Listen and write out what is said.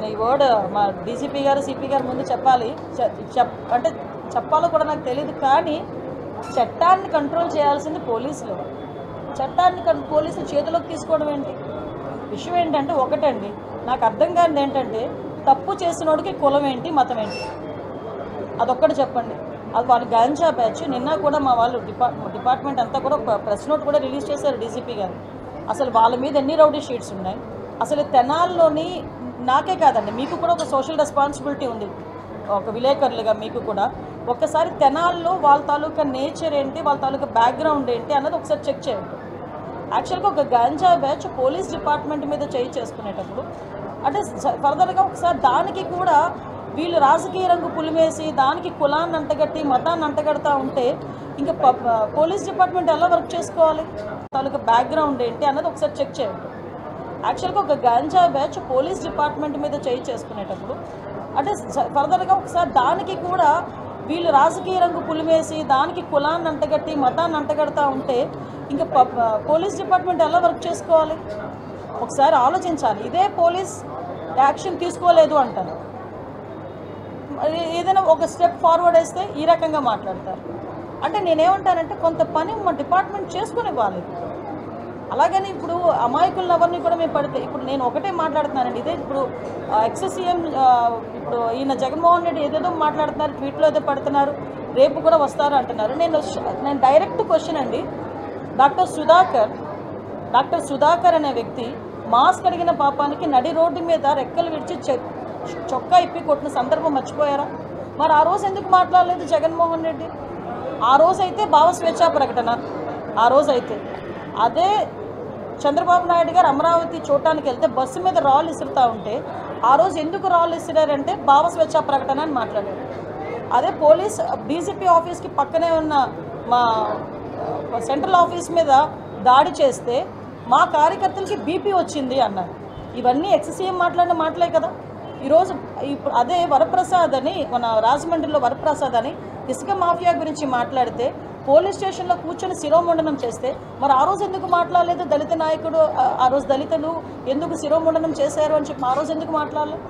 నేను ఈ వర్డ్ మా డీసీపీ గారు సిపి గారు ముందు చెప్పాలి, అంటే చెప్పాలో కూడా నాకు తెలియదు. కానీ చట్టాన్ని కంట్రోల్ చేయాల్సింది పోలీసులు. చట్టాన్ని పోలీసులు చేతిలోకి తీసుకోవడం ఏంటి? విషయం ఏంటంటే ఒకటండి, నాకు అర్థం కానిది ఏంటంటే తప్పు చేసినోడికి కులం ఏంటి, మతం ఏంటి, అదొక్కటి చెప్పండి. అది వాళ్ళు గాంజా బ్యాచ్. నిన్న కూడా మా వాళ్ళు డిపార్ట్మెంట్ అంతా కూడా ఒక ప్రెస్ నోట్ కూడా రిలీజ్ చేశారు డీసీపీ గారు. అసలు వాళ్ళ మీద ఎన్ని రౌడీ షీట్స్ ఉన్నాయి. అసలు తెనాల్లోని నాకే కాదండి, మీకు కూడా ఒక సోషల్ రెస్పాన్సిబిలిటీ ఉంది, ఒక విలేకరులుగా మీకు కూడా. ఒక్కసారి తెనాల్లో వాళ్ళ తాలూకా నేచర్ ఏంటి, వాళ్ళ తాలూకా బ్యాక్గ్రౌండ్ ఏంటి అన్నది ఒకసారి చెక్ చేయండి. యాక్చువల్గా ఒక గాంజా బ్యాచ్ పోలీస్ డిపార్ట్మెంట్ మీద చేయి చేసుకునేటప్పుడు అంటే ఫర్దర్గా ఒకసారి దానికి కూడా వీళ్ళు రాజకీయ రంగు పులిమేసి దానికి కులాన్ని అంటగట్టి మతాన్ని అంటగడతా ఉంటే ఇంకా పోలీస్ డిపార్ట్మెంట్ ఎలా వర్క్ చేసుకోవాలి? తాలూకా బ్యాక్గ్రౌండ్ ఏంటి అన్నది ఒకసారి చెక్ చేయండి. యాక్చువల్గా ఒక గాంజా బ్యాచ్ పోలీస్ డిపార్ట్మెంట్ మీద చేయి చేసుకునేటప్పుడు అంటే ఫర్దర్గా ఒకసారి దానికి కూడా వీళ్ళు రాజకీయ రంగు పులిమేసి దానికి కులాన్ని అంటగట్టి మతాన్ని అంటగడతా ఉంటే ఇంకా పోలీస్ డిపార్ట్మెంట్ ఎలా వర్క్ చేసుకోవాలి? ఒకసారి ఆలోచించాలి. ఇదే పోలీస్ యాక్షన్ తీసుకోలేదు అంటారు, ఏదైనా ఒక స్టెప్ ఫార్వర్డ్ వేస్తే ఈ రకంగా మాట్లాడతారు. అంటే నేనేమంటానంటే కొంత పని మా డిపార్ట్మెంట్ చేసుకునివ్వాలి. అలాగని ఇప్పుడు అమాయకులను ఎవరిని కూడా మేము పడితే ఇప్పుడు నేను ఒకటే మాట్లాడుతున్నానండి. ఇదే ఇప్పుడు ఎక్స్సీఎం ఇప్పుడు ఈయన జగన్మోహన్ రెడ్డి ఏదేదో మాట్లాడుతున్నారు, ట్వీట్లో ఏదో పడుతున్నారు, రేపు కూడా వస్తారు అంటున్నారు. నేను డైరెక్ట్ క్వశ్చన్ అండి, డాక్టర్ సుధాకర్ అనే వ్యక్తి మాస్క్ అడిగిన పాపానికి నడి రోడ్డు మీద రెక్కలు విడిచి చొక్కా ఇప్పి కొట్టిన సందర్భం మర్చిపోయారా? మరి ఆ రోజు ఎందుకు మాట్లాడలేదు జగన్మోహన్ రెడ్డి? ఆ రోజైతే భావ స్వేచ్ఛా ప్రకటన, ఆ రోజైతే అదే చంద్రబాబు నాయుడు గారు అమరావతి చూడటానికి వెళ్తే బస్సు మీద రాళ్ళు ఇసురుతూ ఉంటే ఆ రోజు ఎందుకు రాళ్ళు ఇసిరారంటే భావ స్వేచ్ఛా ప్రకటన అని మాట్లాడారు. అదే పోలీస్ డీసీపీ ఆఫీస్కి పక్కనే ఉన్న మా సెంట్రల్ ఆఫీస్ మీద దాడి చేస్తే మా కార్యకర్తలకి బీపీ వచ్చింది అన్నారు. ఇవన్నీ ఎక్స్సీఎం మాట్లాడిన మాటలే కదా. ఈరోజు ఇప్పుడు అదే వరప్రసాద్ అని మన రాజమండ్రిలో వరప్రసాద్ అని ఇసుక మాఫియా గురించి మాట్లాడితే పోలీస్ స్టేషన్లో కూర్చొని శిరోముండనం చేస్తే మరి ఆ రోజు ఎందుకు మాట్లాడలేదు? దళిత నాయకుడు ఆ రోజు దళితులు ఎందుకు శిరోముండనం చేశారు అని చెప్పి ఆ రోజు ఎందుకు మాట్లాడలేదు?